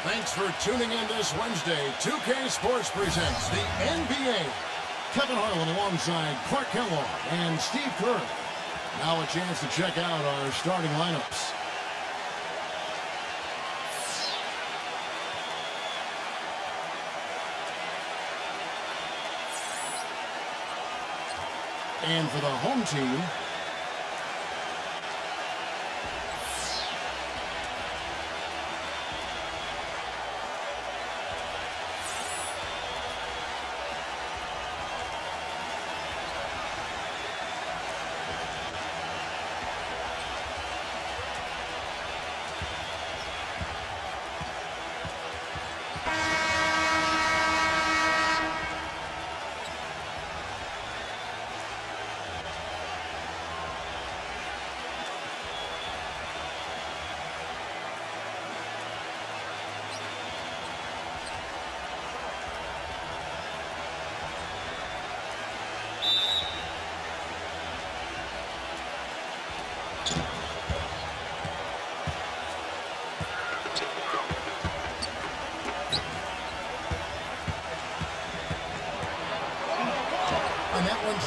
Thanks for tuning in this Wednesday. 2K Sports presents the NBA. Kevin Harlan alongside Clark Kellogg and Steve Kerr. Now a chance to check out our starting lineups. And for the home team,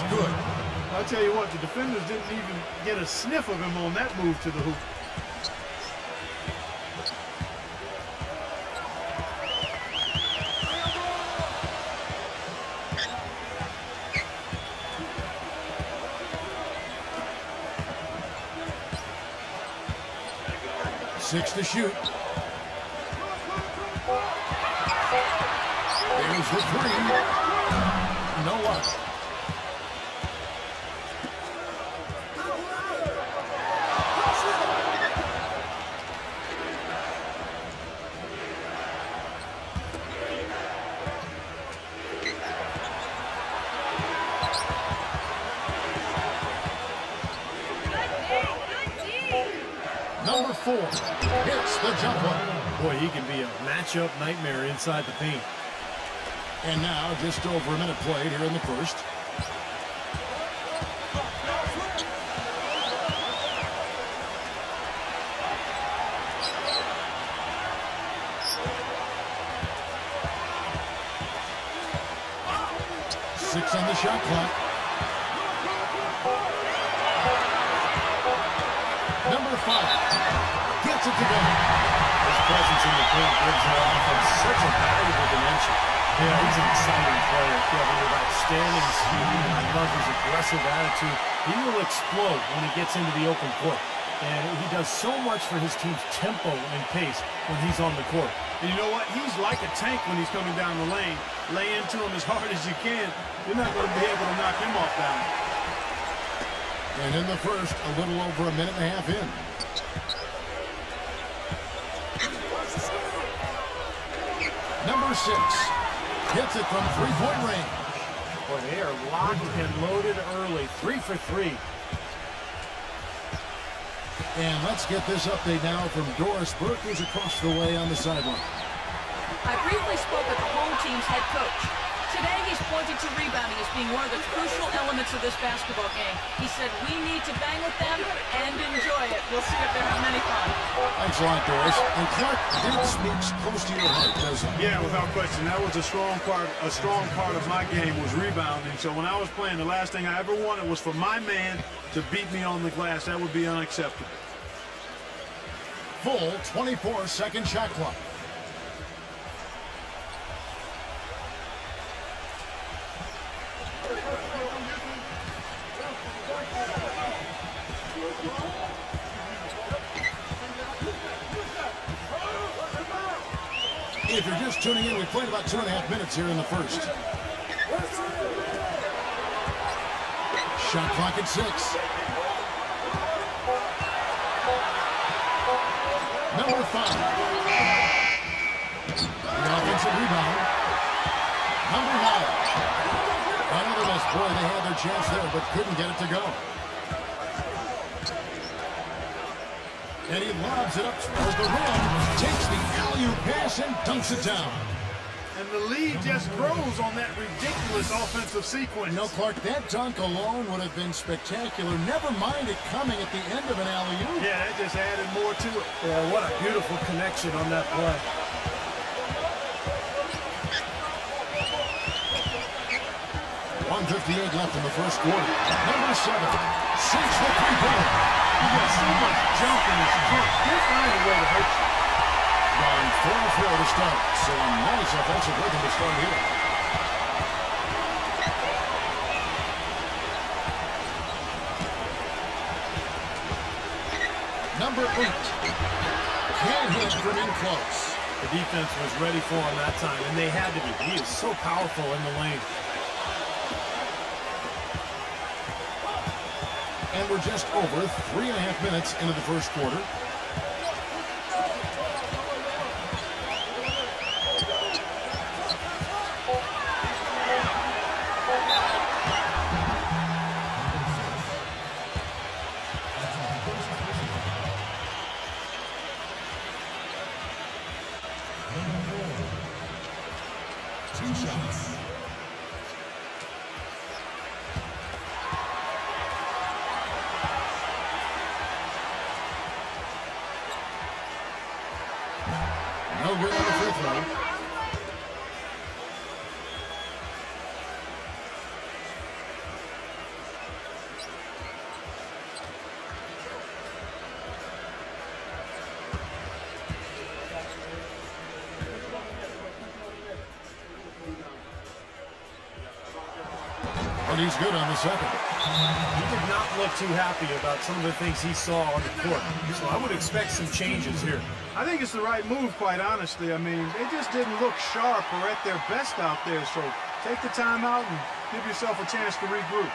good. I'll tell you what, the defenders didn't even get a sniff of him on that move to the hoop. Six to shoot. There's the three. No luck. Number 4 hits the jumper. Boy, he can be a matchup nightmare inside the paint. And now just over a minute played here in the first. Six on the shot clock. Number 5 gets it to go. His presence in the paint gives the offense such a valuable dimension. Yeah, he's an exciting player, Kevin, with outstanding speed. I love his aggressive attitude. He will explode when he gets into the open court. And he does so much for his team's tempo and pace when he's on the court. And you know what? He's like a tank when he's coming down the lane. Lay into him as hard as you can. You're not going to be able to knock him off balance. And in the first, a little over a minute and a half in. Number 6 hits it from three-point range. Boy, they are locked and loaded early. 3 for 3. And let's get this update now from Doris Burke, who's across the way on the sideline. I briefly spoke with the home team's head coach. Today, he's pointed to rebounding as being one of the crucial elements of this basketball game. He said we need to bang with them and enjoy it. We'll see if they're having any fun. Thanks a lot, Doris. And Clark, that speaks close to your heart, doesn't it? Yeah, without question. That was a strong part of my game was rebounding. So when I was playing, the last thing I ever wanted was for my man to beat me on the glass. That would be unacceptable. Full 24-second shot clock. If you're just tuning in, we played about 2.5 minutes here in the first. Shot clock at 6. Number 5. The offensive rebound. Number 9. Another miss. Boy, they had their chance there, but couldn't get it to go. And he lobs it up toward the rim, takes the alley-oop pass and dunks it down. And the lead just grows on that ridiculous offensive sequence. No, Clark, that dunk alone would have been spectacular. Never mind it coming at the end of an alley-oop. Yeah, that just added more to it. Yeah, what a beautiful connection on that play. 1:58 left in the first quarter. Number 7 sinks the three-pointer. He got so much jump in his jump. He'll find a way to hurt you. Gone 4-4 to start. So a nice offensive rhythm to start here. Number 8 can't hit from in close. The defense was ready for him that time, and they had to be. He is so powerful in the lane. And we're just over 3.5 minutes into the first quarter. No good on the free throw. But he's good on the second. He did not look too happy about some of the things he saw on the court. So I would expect some changes here. I think it's the right move, quite honestly. I mean, they just didn't look sharp or at their best out there. So take the time out and give yourself a chance to regroup.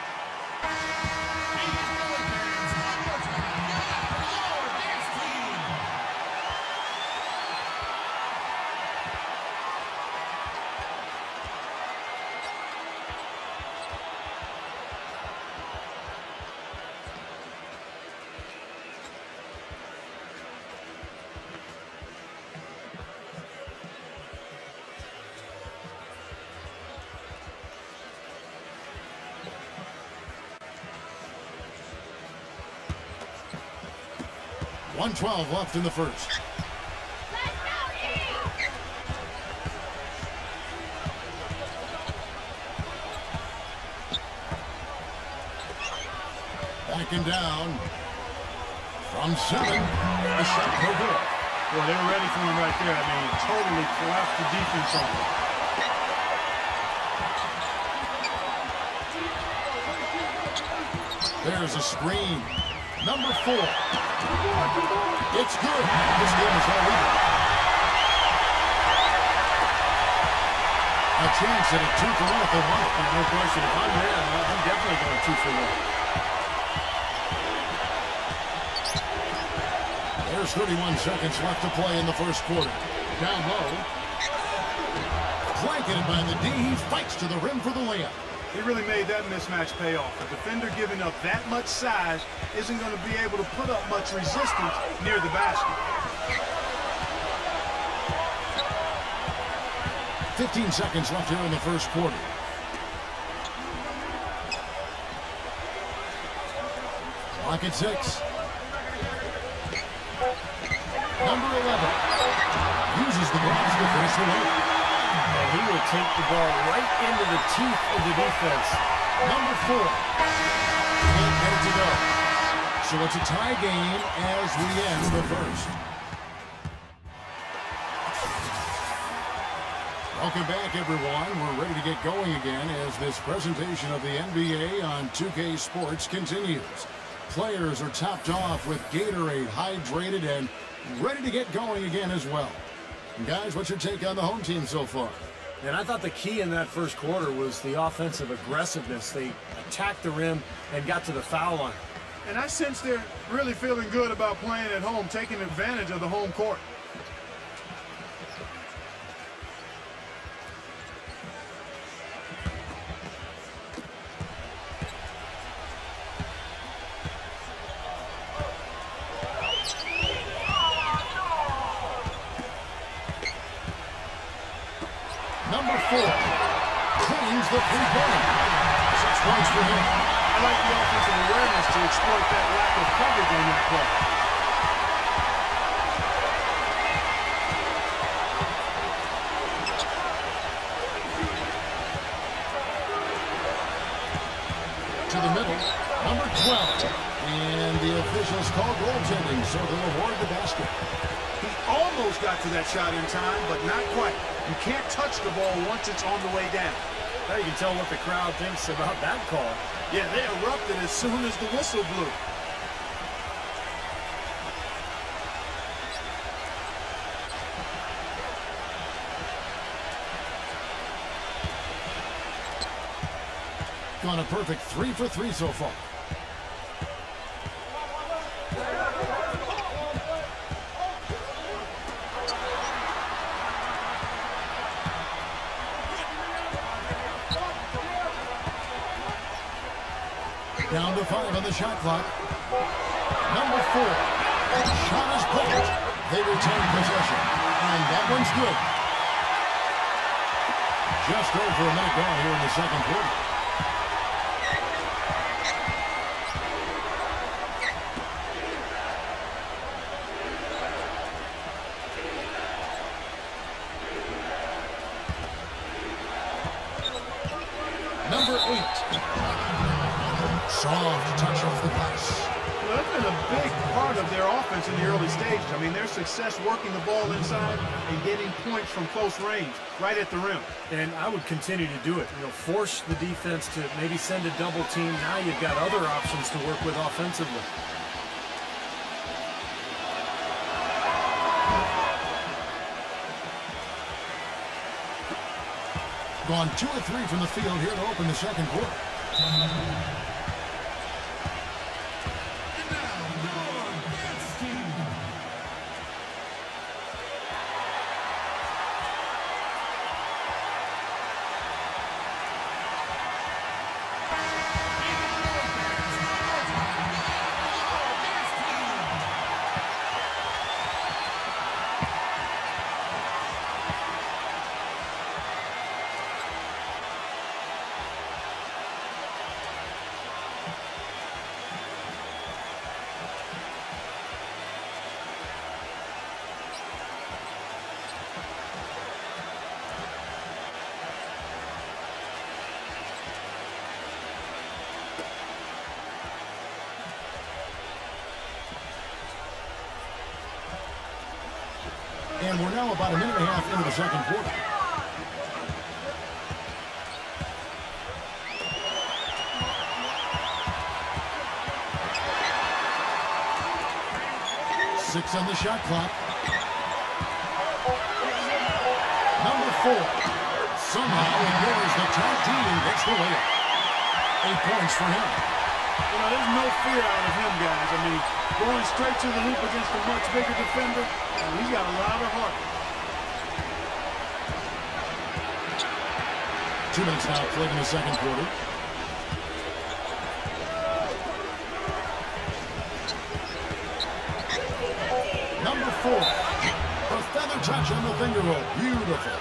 .112 left in the first. Backing down from 7. A shot no good. Well, they were ready for him right there. I mean, totally collapsed the defense on him. There's a screen. Number 4. It's good. This game is all even. A chance at a 2-for-1 if they want it. No question. If I'm there, I'm definitely going 2-for-1. There's 31 seconds left to play in the first quarter. Down low. Blanketed by the D. He fights to the rim for the layup. He really made that mismatch pay off. A defender giving up that much size isn't going to be able to put up much resistance near the basket. 15 seconds left here in the first quarter. Clock at 6. Number 11 uses the glass to finish the layup. And he will take the ball right into the teeth of the defense. Number 4 can't get it to go. So it's a tie game as we end the first. Welcome back, everyone. We're ready to get going again as this presentation of the NBA on 2K Sports continues. Players are topped off with Gatorade, hydrated, and ready to get going again as well. And guys, what's your take on the home team so far? And I thought the key in that first quarter was the offensive aggressiveness. They attacked the rim and got to the foul line. And I sense they're really feeling good about playing at home, taking advantage of the home court. Number 4 cleans the three-pointer. 6 points for him. I like the offensive awareness to exploit that lack of coverage on that play. 12. And the officials call goaltending, so they'll award the basket. He almost got to that shot in time, but not quite. You can't touch the ball once it's on the way down. Now you can tell what the crowd thinks about that call. Yeah, they erupted as soon as the whistle blew. Gone a perfect 3 for 3 so far. Down to 5 on the shot clock. Number 4. Shot is blocked. They retain possession. And that one's good. Just over a minute gone here in the second quarter. Number 8. Soft touch off the glass. Well, that's been a big part of their offense in the early stages. I mean, their success working the ball inside and getting points from close range, right at the rim. And I would continue to do it. You know, force the defense to maybe send a double team. Now you've got other options to work with offensively. Gone 2 of 3 from the field here to open the second quarter. And we're now about a minute and a half into the second quarter. Six on the shot clock. Number 4 somehow ignores the tag team and gets the layup. 8 points for him. You know, there's no fear out of him, guys. I mean, going straight to the hoop against a much bigger defender, he's got a lot of heart. 2 minutes now played in the second quarter. Number 4. A feather touch on the finger roll. Beautiful.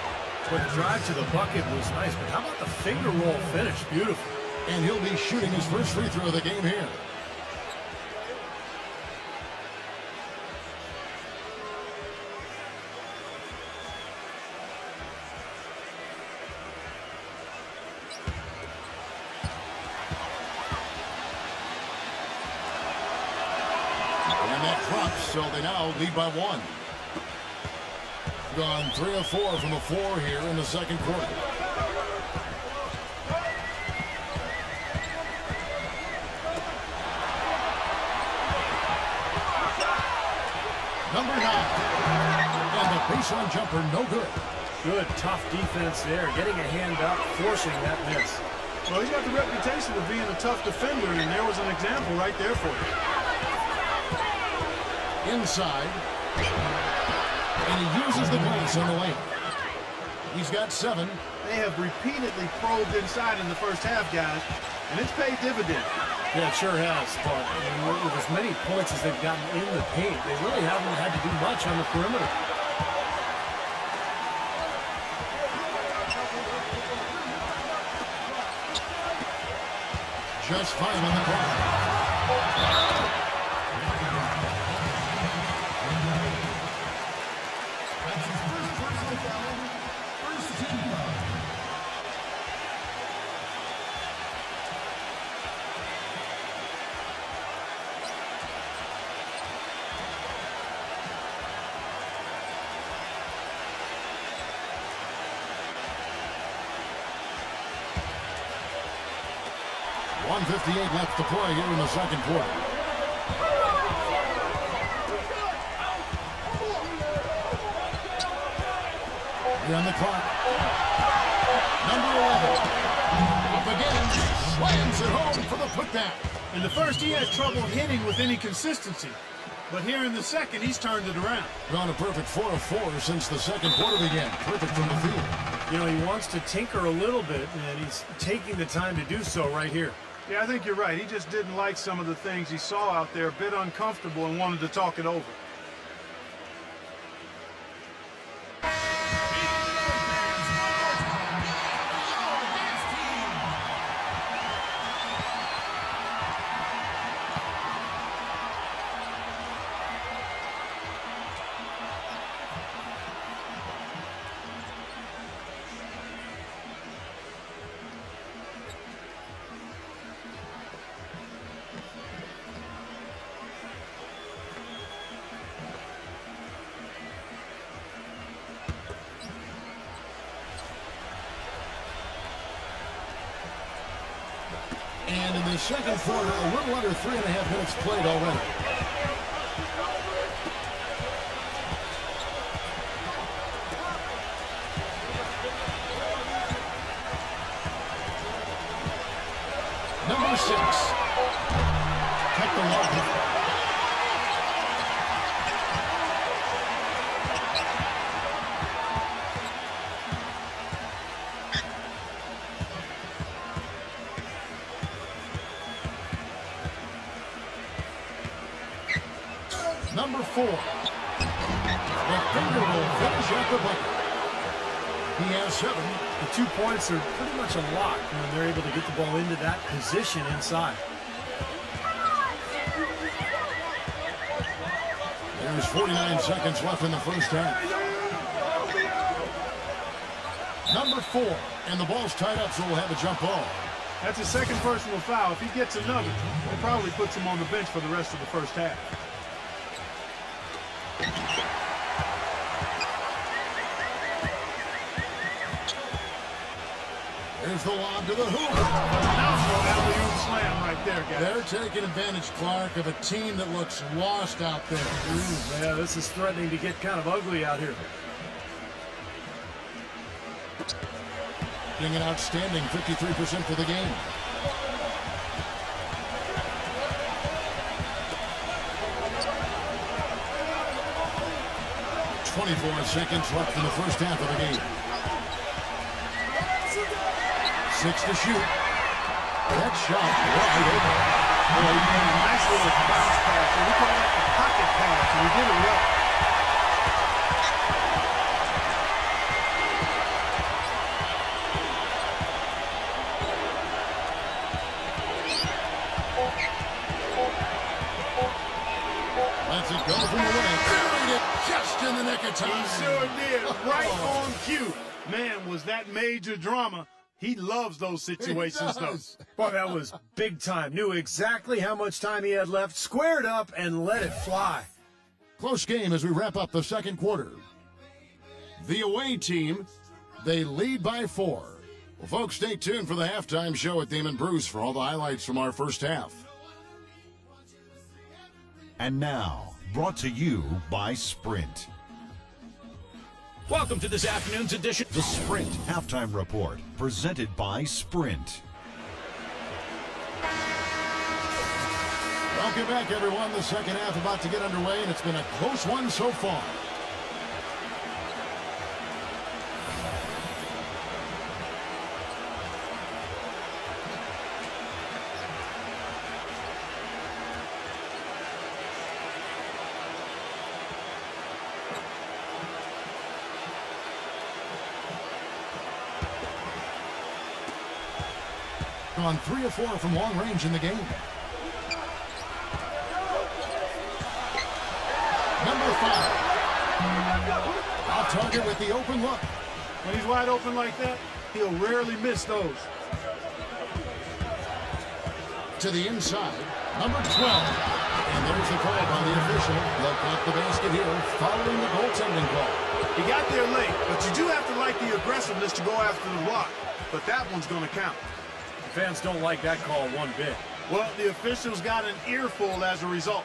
But the drive to the bucket was nice, but how about the finger roll finish? Beautiful. And he'll be shooting his first free throw of the game here. And that drops, so they now lead by 1. Gone 3 of 4 from the floor here in the second quarter. Number 9. And the baseline jumper, no good. Good, tough defense there. Getting a hand up, forcing that miss. Well, he's got the reputation of being a tough defender, and there was an example right there for you. Inside. And he uses the glass on the lane. He's got 7. They have repeatedly probed inside in the first half, guys, and it's paid dividends. Yeah, it sure has, but with as many points as they've gotten in the paint, they really haven't had to do much on the perimeter. Just 5 on the clock. 1:58 left to play here in the second quarter. Here on the clock. Number 11. Up again. Slams it home for the putback. In the first, he had trouble hitting with any consistency. But here in the second, he's turned it around. Gone a perfect 4 of 4 since the second quarter began. Perfect from the field. You know, he wants to tinker a little bit, and he's taking the time to do so right here. Yeah, I think you're right. He just didn't like some of the things he saw out there, a bit uncomfortable, and wanted to talk it over. And in the second quarter, a little under 3.5 minutes played already. Number 6. Kept the love. Number 4. The finger will finish at the bucket. He has 7. The 2 points are pretty much a lock when they're able to get the ball into that position inside. There's 49 seconds left in the first half. Number 4. And the ball's tied up, so we'll have a jump ball. That's his second personal foul. If he gets another, it probably puts him on the bench for the rest of the first half. There's the lob to the hoop. Alley-oop slam right there, guys. They're taking advantage, Clark, of a team that looks lost out there. Ooh, yeah, this is threatening to get kind of ugly out here. Getting an outstanding 53% for the game. .24 seconds left in the first half of the game. 6 to shoot. That shot wide open. Boy, he made a nice little bounce pass. We call that the pocket pass, and he did it well. Lets it go from the way. Buried it just in the nick of time. He sure did. Right on cue. Man, was that major drama. He loves those situations, though. Boy, that was big time. Knew exactly how much time he had left, squared up, and let it fly. Close game as we wrap up the second quarter. The away team, they lead by 4. Well, folks, stay tuned for the halftime show at Damon Bruce for all the highlights from our first half. And now, brought to you by Sprint. Welcome to this afternoon's edition. The Sprint Halftime Report, presented by Sprint. Welcome back, everyone. The second half about to get underway, and it's been a close one so far. On 3 of 4 from long range in the game. Number 5. Off target with the open look. When he's wide open like that, he'll rarely miss those. To the inside. Number 12. And there's the call on the official. They'll clock the basket here following the goaltending call. He got there late, but you do have to like the aggressiveness to go after the block. But that one's going to count. The fans don't like that call one bit. Well, the officials got an earful as a result.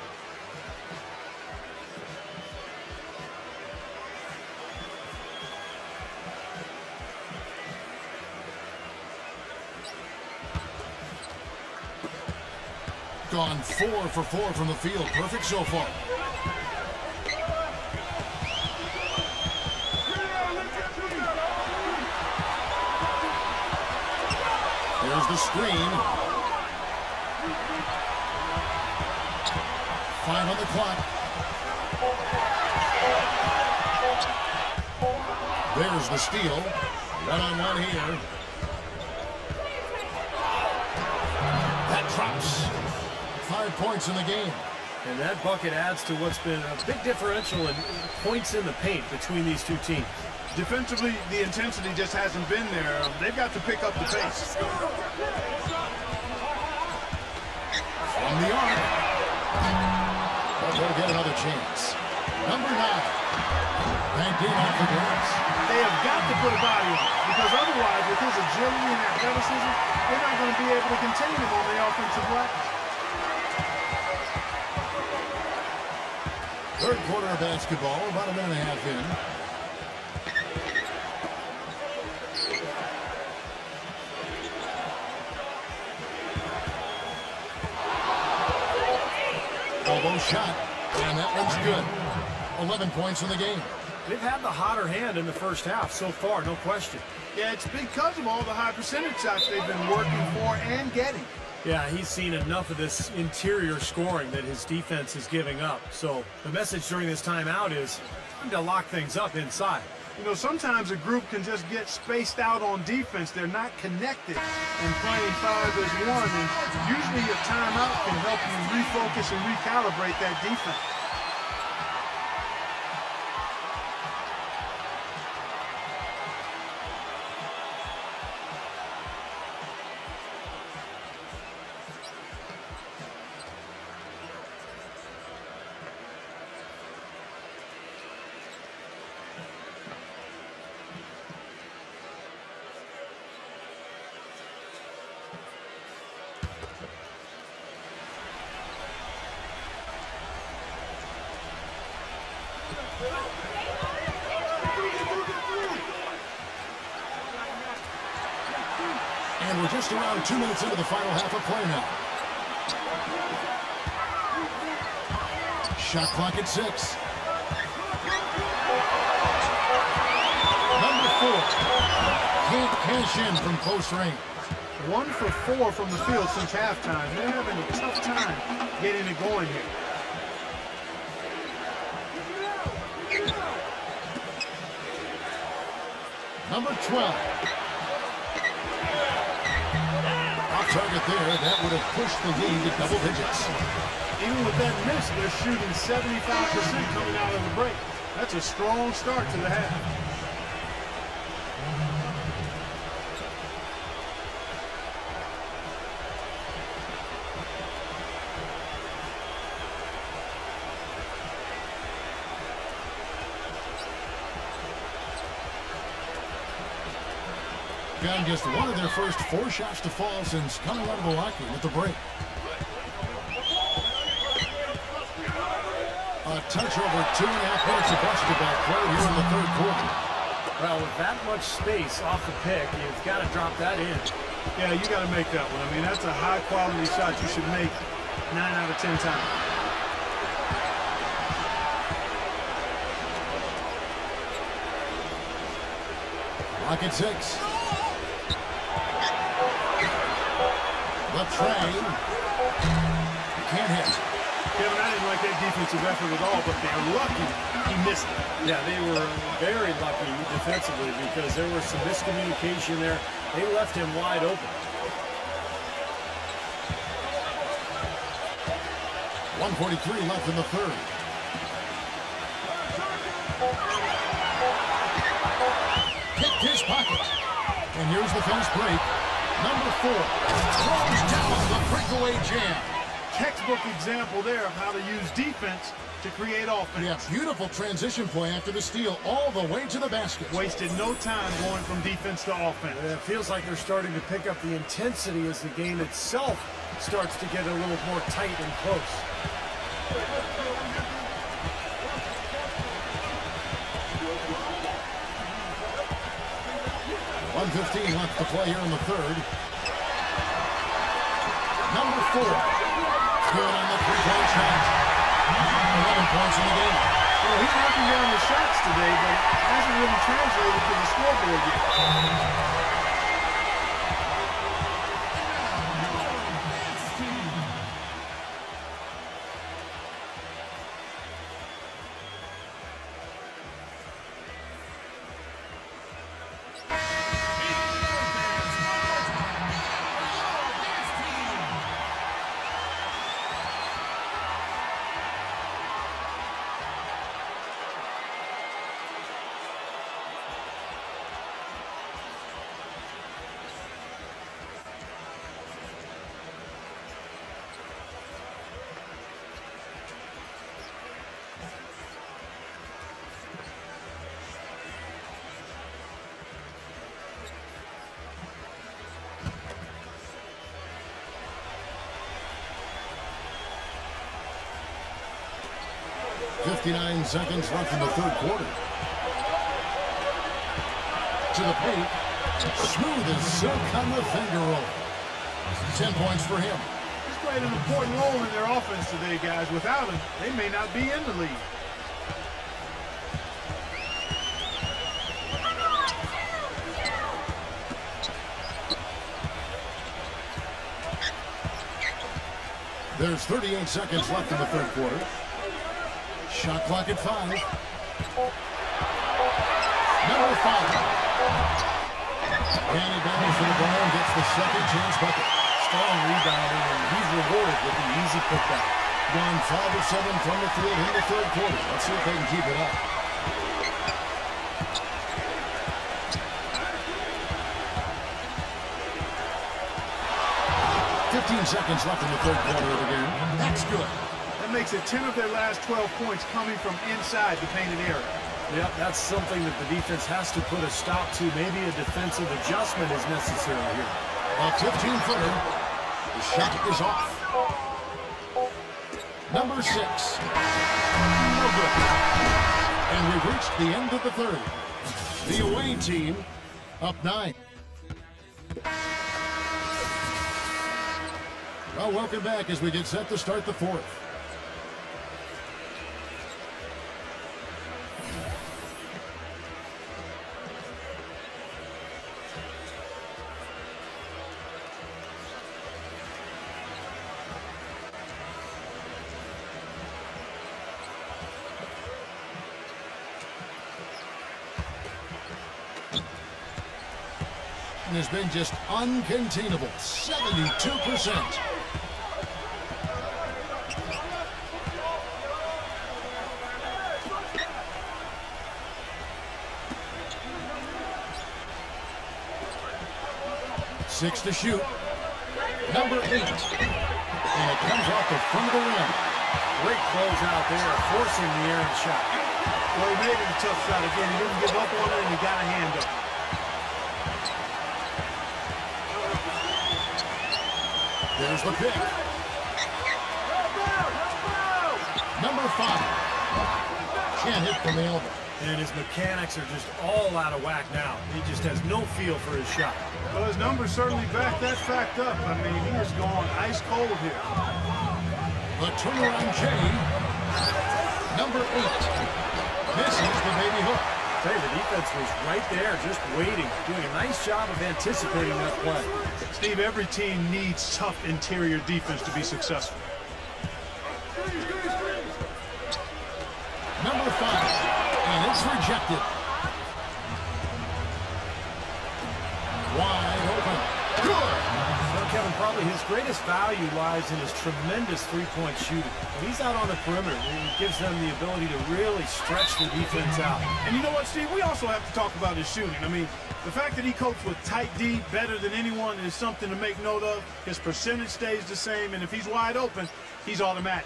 Gone 4 for 4 from the field. Perfect so far. There's the screen. 5 on the clock. There's the steal. One-on-one here. That drops. 5 points in the game. And that bucket adds to what's been a big differential in points in the paint between these two teams. Defensively, the intensity just hasn't been there. They've got to pick up the pace. From the arc. But they'll get another chance. Number 9. Banked in off the glass. They have got to put a body on it, because otherwise, with his agility and athleticism, they're not going to be able to contain him on the offensive glass. Third quarter of basketball, about a minute and a half in. Elbow shot, and that one's good. 11 points in the game. They've had the hotter hand in the first half so far, no question. Yeah, it's because of all the high percentage shots they've been working for and getting. Yeah, he's seen enough of this interior scoring that his defense is giving up. So the message during this timeout is time to lock things up inside. You know, sometimes a group can just get spaced out on defense. They're not connected and playing 5 as 1. And usually a timeout can help you refocus and recalibrate that defense. And we're just around 2 minutes into the final half of play now. Shot clock at 6. Number 4. Can't cash in from close range. 1 for 4 from the field since halftime. They're having a tough time getting it going here. Number 12. Off target there. That would have pushed the lead to double digits. Even with that miss, they're shooting 75% coming out of the break. That's a strong start to the half. Got just one of their first 4 shots to fall since coming out of the locker room at the break. A touch over 2.5 minutes of basketball play here in the third quarter. Well, with that much space off the pick, you've got to drop that in. Yeah, you got to make that one. I mean, that's a high-quality shot you should make 9 out of 10 times. Clock at 6. Left tray. Can't hit. Kevin, I didn't like that defensive effort at all, but they're lucky he missed it. Yeah, they were very lucky defensively because there was some miscommunication there. They left him wide open. 1:43 left in the third. Picked his pocket. And here's the fast break. Number 4 throws down the breakaway jam. textbook example there of how to use defense to create offense. Yeah, beautiful transition play after the steal all the way to the basket. Wasted no time going from defense to offense. It feels like they're starting to pick up the intensity as the game itself starts to get a little more tight and close. .1:15 left to play here in the third. Number 4. Good on the three-point shot. 11 points in the game. Well, he's knocking down the shots today, but it hasn't really translated to the scoreboard yet. 59 seconds left in the third quarter. To the paint. Smooth as silk on the finger roll. 10 points for him. He's played an important role in their offense today, guys. Without him, they may not be in the league. There's 38 seconds left in the third quarter. Shot clock at 5. Number 5. Danny battles for the ball and gets the second chance bucket. Strong rebounding, and he's rewarded with the easy putback. Gone 5 of 7 from the field in the third quarter. Let's see if they can keep it up. Seconds left in the third quarter of the game. That's good. That makes it 10 of their last 12 points coming from inside the painted area. Yep, that's something that the defense has to put a stop to. Maybe a defensive adjustment is necessary here. A 15-footer. The shot is off. Number 6. No good. And we've reached the end of the third. The away team up 9. Well, welcome back as we get set to start the fourth. And has been just uncontainable, 72%. Six to shoot. Number 8. And it comes off the front of the rim. Great close out there, forcing the errant shot. Well, he made it a tough shot again. He didn't give up on it, and he got a hand up. There's the pick. Number 5. Can't hit from the elbow. And his mechanics are just all out of whack now. He just has no feel for his shot. Well, his numbers certainly back that fact up. I mean, he is going ice cold here. The turnaround J. Number 8. Misses the baby hook. Hey, the defense was right there, just waiting, doing a nice job of anticipating that play. Steve, every team needs tough interior defense to be successful. Number 5. And it's rejected. Wide open. Good. Well, Kevin, probably probably his greatest value lies in his tremendous three-point shooting. When he's out on the perimeter, it gives them the ability to really stretch the defense out. And you know what, Steve? We also have to talk about his shooting. I mean, the fact that he copes with tight D better than anyone is something to make note of. His percentage stays the same, and if he's wide open, he's automatic.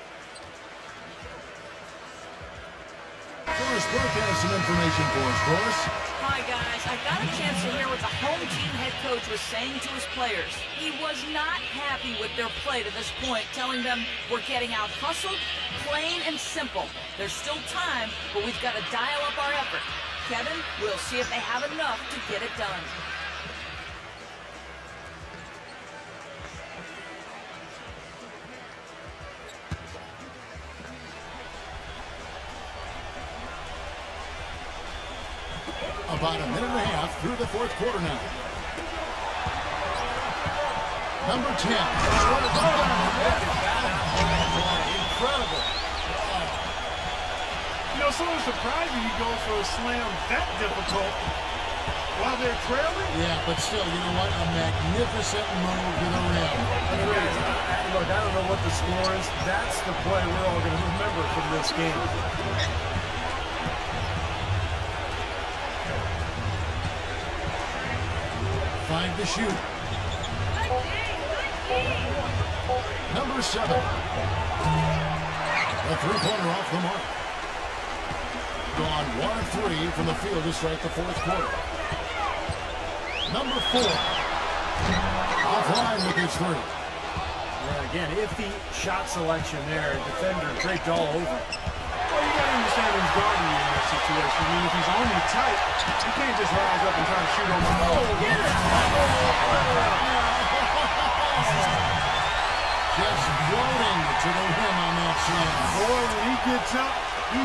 Forrest Burke has some information for us, Forrest. Hi, guys. I got a chance to hear what the home team head coach was saying to his players. He was not happy with their play to this point, telling them we're getting out hustled, plain and simple. There's still time, but we've got to dial up our effort. Kevin, we'll see if they have enough to get it done. About a minute and a half through the fourth quarter now. Number 10. Incredible. You know, sort of surprising he goes for a slam that difficult while they're trailing. Yeah, but still, you know what? A magnificent move to the rim. Look, I don't know what the score is. That's the play we're all going to remember from this game. Five to shoot. Number 7. A three-pointer off the mark. Gone 1 of 3 from the field to start the fourth quarter. Number 4. Offline with his three. Yeah, again, iffy shot selection there. Defender draped all over. Well, you got to understand who's guarding you in that situation. I mean, if he's on you tight, you can't just rise up and try to shoot over. Oh, get it! Just floating to the rim on that slam. Boy, when he gets up, and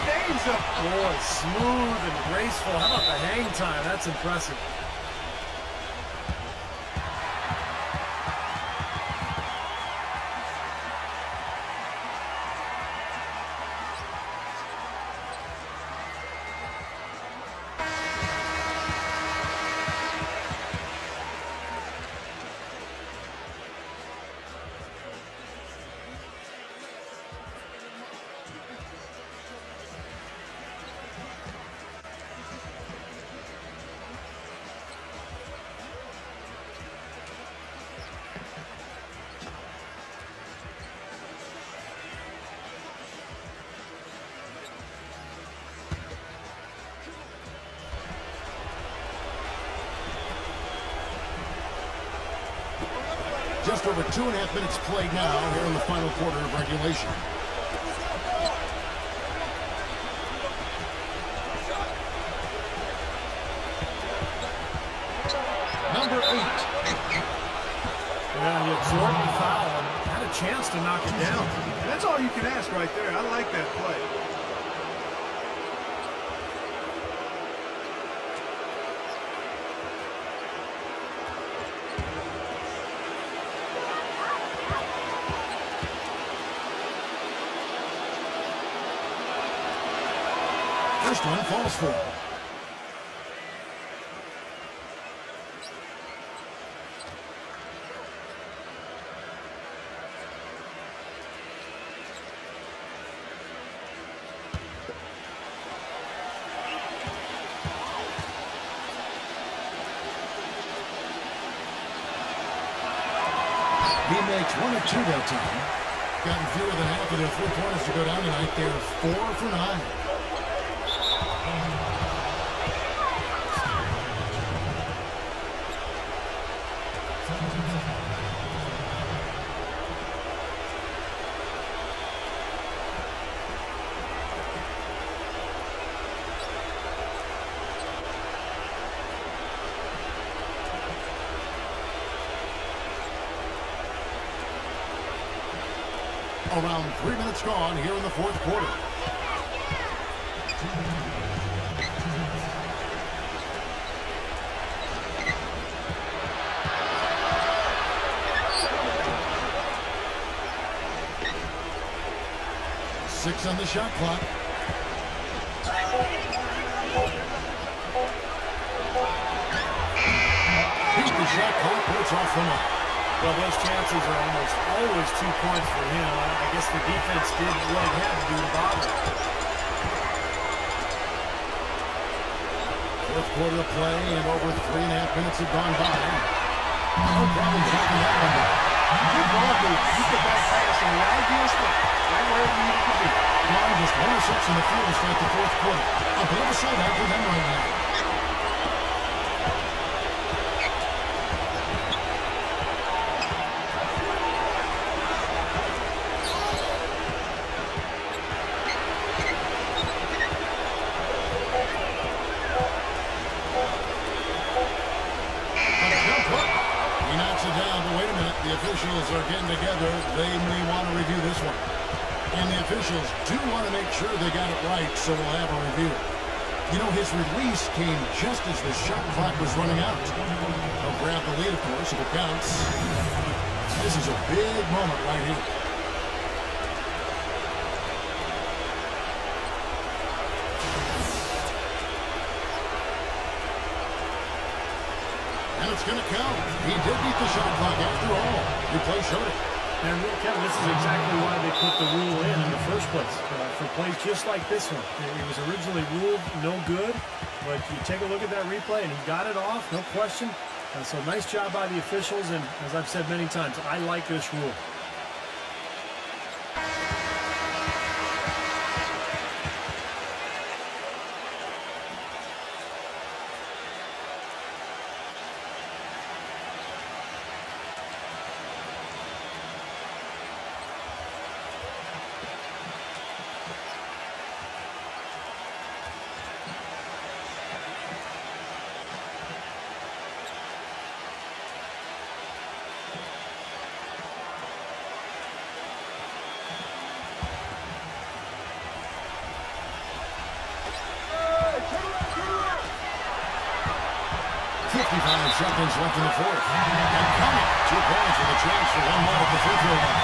stays up. Boy, smooth and graceful. How about the hang time? That's impressive. Just over 2.5 minutes played now here in the final quarter of regulation. Number 8. Yeah, he absorbed the foul and had a chance to knock it down. That's all you can ask right there. I like that play. First one falls for him. He makes 1 of 2 that time. Gotten fewer than half of their 3-pointers to go down tonight. They're 4 for 9. Around 3 minutes gone here in the fourth quarter. Six on the shot clock. Beat the shot clock, but it's off the mark. Well, those chances are almost always 2 points for him. I guess the defense did what it had to do to bother him. Fourth quarter of play, and over 3.5 minutes have gone by. No problem tracking that one down. Good ball, dude. You put that pass in the ideal spot, right where it needed to be. Now just 1 or 6 in the field to start the fourth quarter. A bit of a showdown for them right now. The officials are getting together. They may want to review this one. And the officials do want to make sure they got it right, so we'll have a review. You know, his release came just as the shot clock was running out. He'll grab the lead, of course, if it counts. This is a big moment right here. And it's going to count. He did beat the shot clock after all. Replay showed it. And Kevin, this is exactly why they put the rule in the first place. For plays just like this one. It was originally ruled no good, but you take a look at that replay and he got it off, no question. So nice job by the officials, and as I've said many times, I like this rule. Seconds left in the fourth. And coming, 2 points with a chance for one more at the free throw line.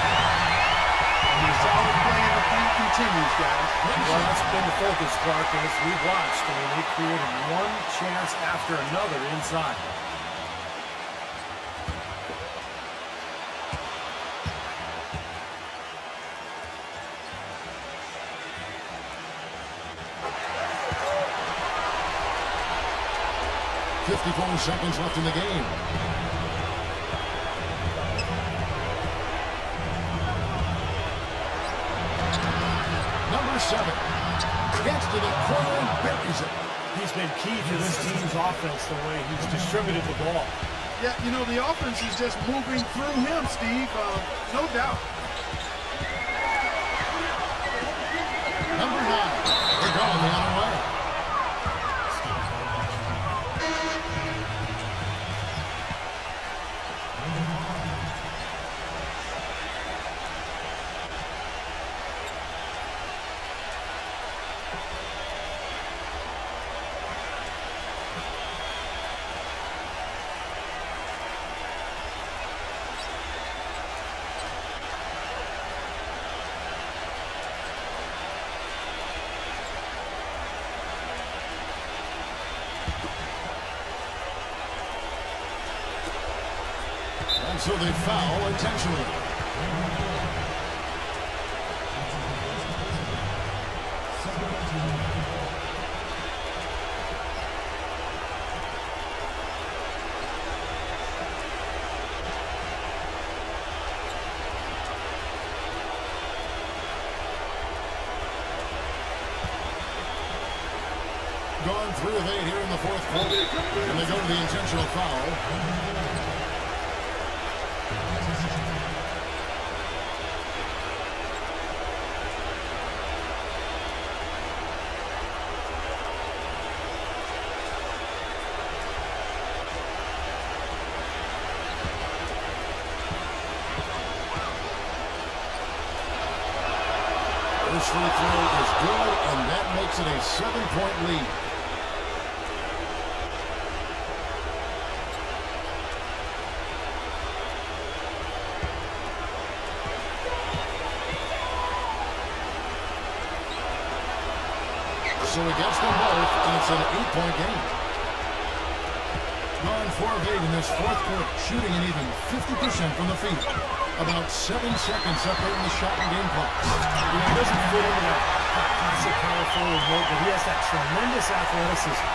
And the solid play in the paint continues, guys. Well, that's been the focus, Clark, and as we've watched. I mean, they created one chance after another inside. Seconds left in the game. Number 7 gets to the corner and buries it. He's been key to this team's offense, the way he's distributed the ball. Yeah, you know, the offense is just moving through him, Steve. No doubt. Number 9. They're going the other way. So they foul intentionally. Gone 3 of 8 here in the fourth quarter, and they go to the intentional foul. This free throw is good, and that makes it a 7-point lead. So he gets them both, and it's an 8-point game. Gone 4 of 8 in this fourth quarter, shooting an even 50% from the field. About 7 seconds separating the shot and game clock. You know, he doesn't fit into that classic power forward role, but he has that tremendous athleticism.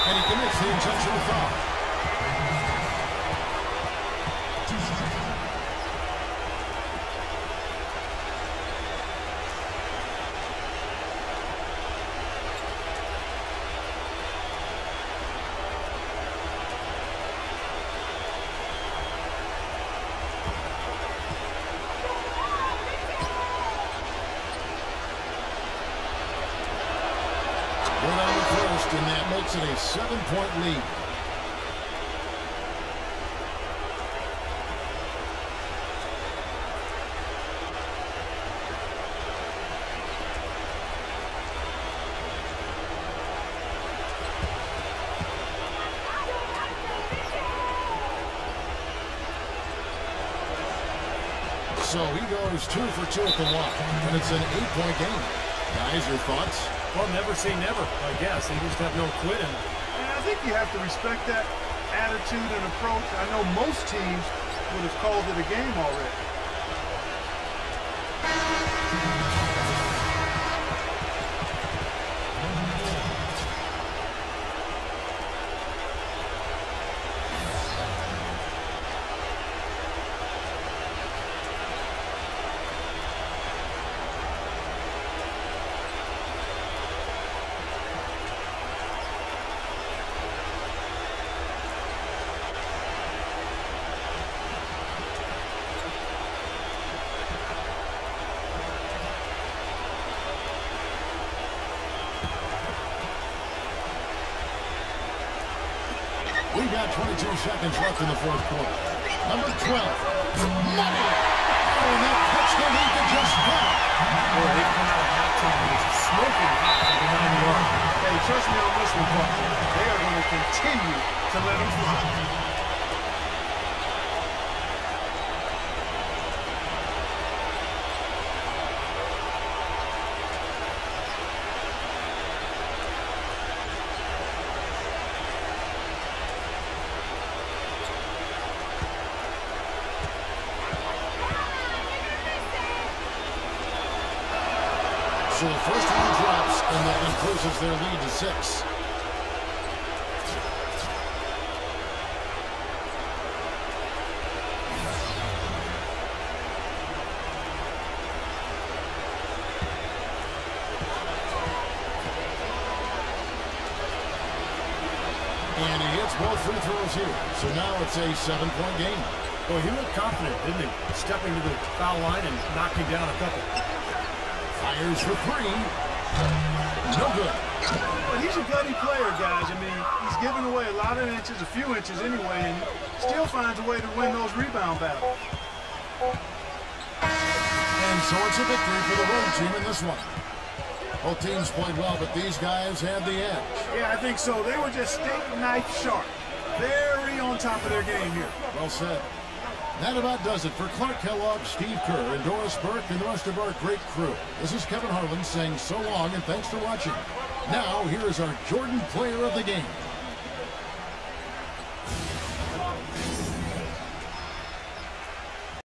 And he commits the intentional foul. And that makes it a 7-point lead. So he goes 2 for 2 at the line, and it's an 8-point game. Guys, your thoughts? Well, never say never, I guess. They just have no quit in it. And I think you have to respect that attitude and approach. I know most teams would have called it a game already. We've got 22 seconds left in the fourth quarter. Number 12. Money! Oh, and that puts the lead to just 1. Boy, they've come out of halftime and it's smoking hot from behind the arc. Hey, trust me on this one, Buck. They are going to continue to let them fly. So the first one drops, and that increases their lead to 6. And he hits both free throws here. So now it's a 7-point game. Boy, he looked confident, didn't he? Stepping to the foul line and knocking down a couple. Fires for 3. No good. Well, he's a gutty player, guys. I mean, he's giving away a lot of inches, a few inches anyway, and still finds a way to win those rebound battles. And so it's a victory for the road team in this one. Both teams played well, but these guys had the edge. Yeah, I think so. They were just steak knife sharp. Very on top of their game here. Well said. That about does it for Clark Kellogg, Steve Kerr, and Doris Burke, and the rest of our great crew. This is Kevin Harlan saying so long and thanks for watching. Now, here is our Jordan Player of the Game.